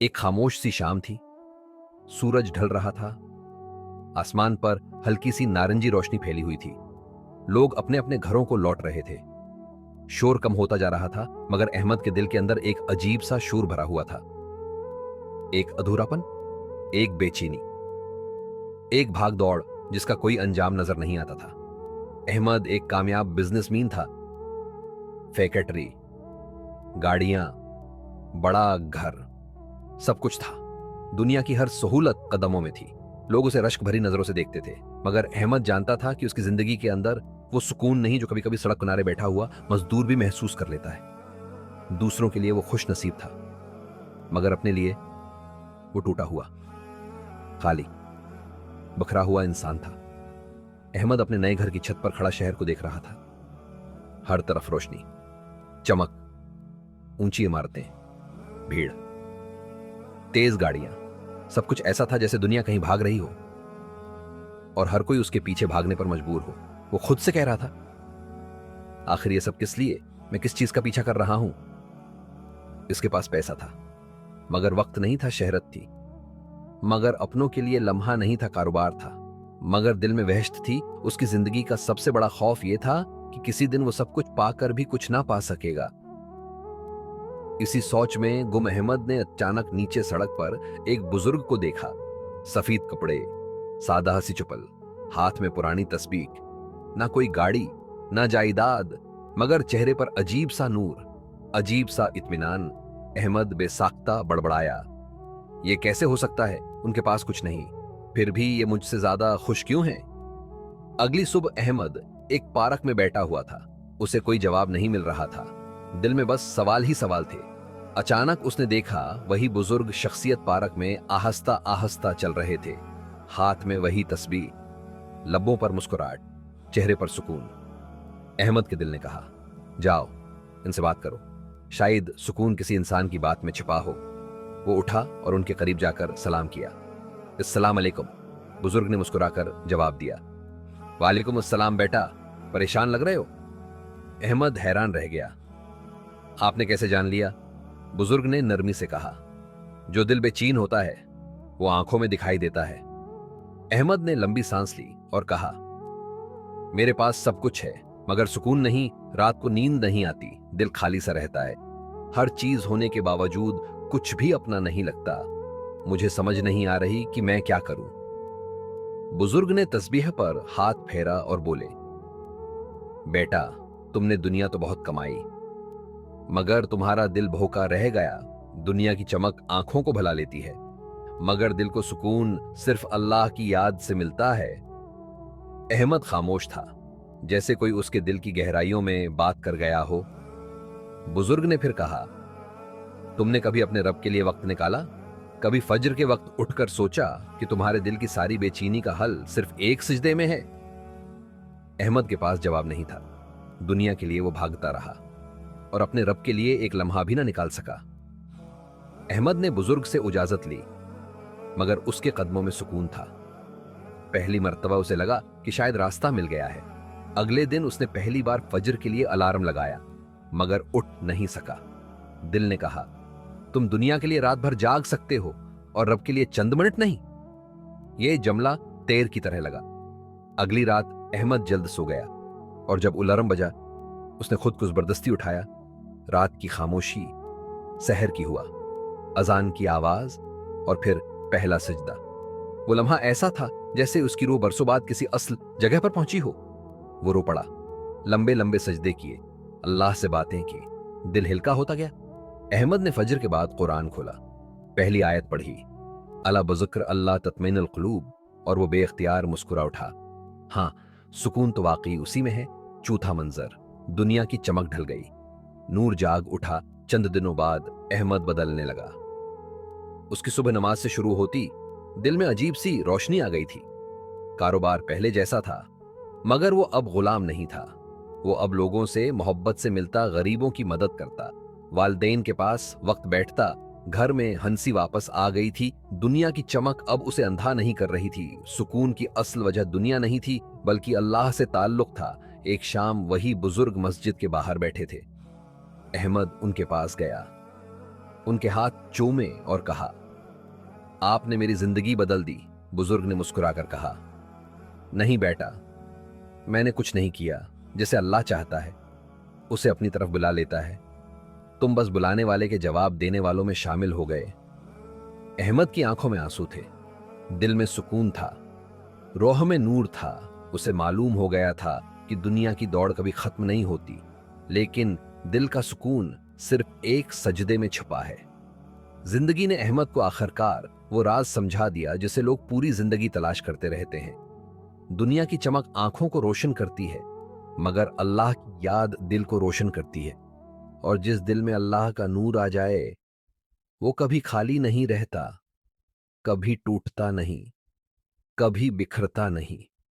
एक खामोश सी शाम थी। सूरज ढल रहा था। आसमान पर हल्की सी नारंगी रोशनी फैली हुई थी। लोग अपने अपने घरों को लौट रहे थे। शोर कम होता जा रहा था, मगर अहमद के दिल के अंदर एक अजीब सा शोर भरा हुआ था। एक अधूरापन, एक बेचैनी, एक भाग दौड़ जिसका कोई अंजाम नजर नहीं आता था। अहमद एक कामयाब बिजनेसमैन था। फैक्ट्री, गाड़ियां, बड़ा घर, सब कुछ था। दुनिया की हर सहूलत कदमों में थी। लोग उसे रश्क भरी नजरों से देखते थे, मगर अहमद जानता था कि उसकी जिंदगी के अंदर वो सुकून नहीं जो कभी कभी सड़क किनारे बैठा हुआ मजदूर भी महसूस कर लेता है। दूसरों के लिए वो खुश नसीब था, मगर अपने लिए वो टूटा हुआ, खाली, बखरा हुआ इंसान था। अहमद अपने नए घर की छत पर खड़ा शहर को देख रहा था। हर तरफ रोशनी, चमक, ऊंची इमारतें, भीड़, तेज गाड़ियां, सब कुछ ऐसा था जैसे दुनिया कहीं भाग रही हो और हर कोई उसके पीछे भागने पर मजबूर हो। वो खुद से कह रहा था, आखिर ये सब किस लिए? मैं किस चीज का पीछा कर रहा हूं? इसके पास पैसा था, मगर वक्त नहीं था, शहरत थी, मगर अपनों के लिए लम्हा नहीं था, कारोबार था, मगर दिल में वहशत थी। उसकी जिंदगी का सबसे बड़ा खौफ यह था कि किसी दिन वो सब कुछ पाकर भी कुछ ना पा सकेगा। इसी सोच में गुम अहमद ने अचानक नीचे सड़क पर एक बुजुर्ग को देखा। सफेद कपड़े, सादा हसी चुपल, हाथ में पुरानी तस्बीह, ना कोई गाड़ी, ना जायदाद, मगर चेहरे पर अजीब सा नूर, अजीब सा इत्मीनान। अहमद बेसाख्ता बड़बड़ाया, ये कैसे हो सकता है? उनके पास कुछ नहीं, फिर भी ये मुझसे ज्यादा खुश क्यों हैं? अगली सुबह अहमद एक पार्क में बैठा हुआ था। उसे कोई जवाब नहीं मिल रहा था। दिल में बस सवाल ही सवाल थे। अचानक उसने देखा, वही बुजुर्ग शख्सियत पार्क में आहस्ता आहस्ता चल रहे थे। हाथ में वही तस्बीह, लब्बों पर मुस्कुराहट, चेहरे पर सुकून। अहमद के दिल ने कहा, जाओ, इनसे बात करो, शायद सुकून किसी इंसान की बात में छिपा हो। वो उठा और उनके करीब जाकर सलाम किया। अस्सलाम अलैकुम, बुजुर्ग ने मुस्कुराकर जवाब दिया। वालेकुम अस्सलाम बेटा, परेशान लग रहे हो? अहमद हैरान रह गया। आपने कैसे जान लिया? बुजुर्ग ने नरमी से कहा, जो दिल बेचैन होता है वो आंखों में दिखाई देता है। अहमद ने लंबी सांस ली और कहा, मेरे पास सब कुछ है, मगर सुकून नहीं, रात को नींद नहीं आती, दिल खाली सा रहता है। हर चीज होने के बावजूद कुछ भी अपना नहीं लगता। मुझे समझ नहीं आ रही कि मैं क्या करूं। बुजुर्ग ने तस्बीह पर हाथ फेरा और बोले, बेटा, तुमने दुनिया तो बहुत कमाई, मगर तुम्हारा दिल भूखा रह गया। दुनिया की चमक आंखों को भला लेती है, मगर दिल को सुकून सिर्फ अल्लाह की याद से मिलता है। अहमद खामोश था, जैसे कोई उसके दिल की गहराइयों में बात कर गया हो। बुजुर्ग ने फिर कहा, तुमने कभी अपने रब के लिए वक्त निकाला? कभी फज्र के वक्त उठकर सोचा कि तुम्हारे दिल की सारी बेचैनी का हल सिर्फ एक सिजदे में है? अहमद के पास जवाब नहीं था। दुनिया के लिए वो भागता रहा और अपने रब के लिए एक लम्हा भी ना निकाल सका। अहमद ने बुजुर्ग से इजाजत ली, मगर उसके कदमों में सुकून था। पहली मर्तबा उसे लगा कि शायद रास्ता मिल गया है। अगले दिन उसने पहली बार फज्र के लिए अलार्म लगाया, मगर उठ नहीं सका। दिल ने कहा, तुम दुनिया के लिए रात भर जाग सकते हो और रब के लिए चंद मिनट नहीं। यह जमला तेर की तरह लगा। अगली रात अहमद जल्द सो गया और जब अलार्म बजा, उसने खुद को जबरदस्ती उठाया। रात की खामोशी सहर की हुआ, अजान की आवाज और फिर पहला सजदा। वो लम्हा ऐसा था जैसे उसकी रूह बरसों बाद किसी असल जगह पर पहुंची हो। वो रो पड़ा, लंबे लंबे सजदे किए, अल्लाह से बातें की, दिल हिलका होता गया। अहमद ने फजर के बाद कुरान खोला, पहली आयत पढ़ी, अला बज़िक्र अल्लाह तत्मइनुल क़ुलूब, और वो बेख्तियार मुस्कुरा उठा। हाँ, सुकून तो वाकई उसी में है। चौथा मंजर, दुनिया की चमक ढल गई, नूर जाग उठा। चंद दिनों बाद अहमद बदलने लगा। उसकी सुबह नमाज से शुरू होती, दिल में अजीब सी रोशनी आ गई थी। कारोबार पहले जैसा था, मगर वो अब गुलाम नहीं था। वो अब लोगों से मोहब्बत से मिलता, गरीबों की मदद करता, वालदेन के पास वक्त बैठता। घर में हंसी वापस आ गई थी। दुनिया की चमक अब उसे अंधा नहीं कर रही थी। सुकून की असल वजह दुनिया नहीं थी, बल्कि अल्लाह से ताल्लुक था। एक शाम वही बुजुर्ग मस्जिद के बाहर बैठे थे। अहमद उनके पास गया। उनके हाथ चूमे और कहा, आपने मेरी जिंदगी बदल दी। बुजुर्ग ने मुस्कुराकर कहा, नहीं बेटा, मैंने कुछ नहीं किया। जिसे अल्लाह चाहता है उसे अपनी तरफ बुला लेता है। तुम बस बुलाने वाले के जवाब देने वालों में शामिल हो गए। अहमद की आंखों में आंसू थे, दिल में सुकून था, रूह में नूर था। उसे मालूम हो गया था कि दुनिया की दौड़ कभी खत्म नहीं होती, लेकिन दिल का सुकून सिर्फ एक सजदे में छुपा है। जिंदगी ने अहमद को आखिरकार वो राज समझा दिया जिसे लोग पूरी जिंदगी तलाश करते रहते हैं। दुनिया की चमक आंखों को रोशन करती है, मगर अल्लाह की याद दिल को रोशन करती है। और जिस दिल में अल्लाह का नूर आ जाए, वो कभी खाली नहीं रहता, कभी टूटता नहीं, कभी बिखरता नहीं।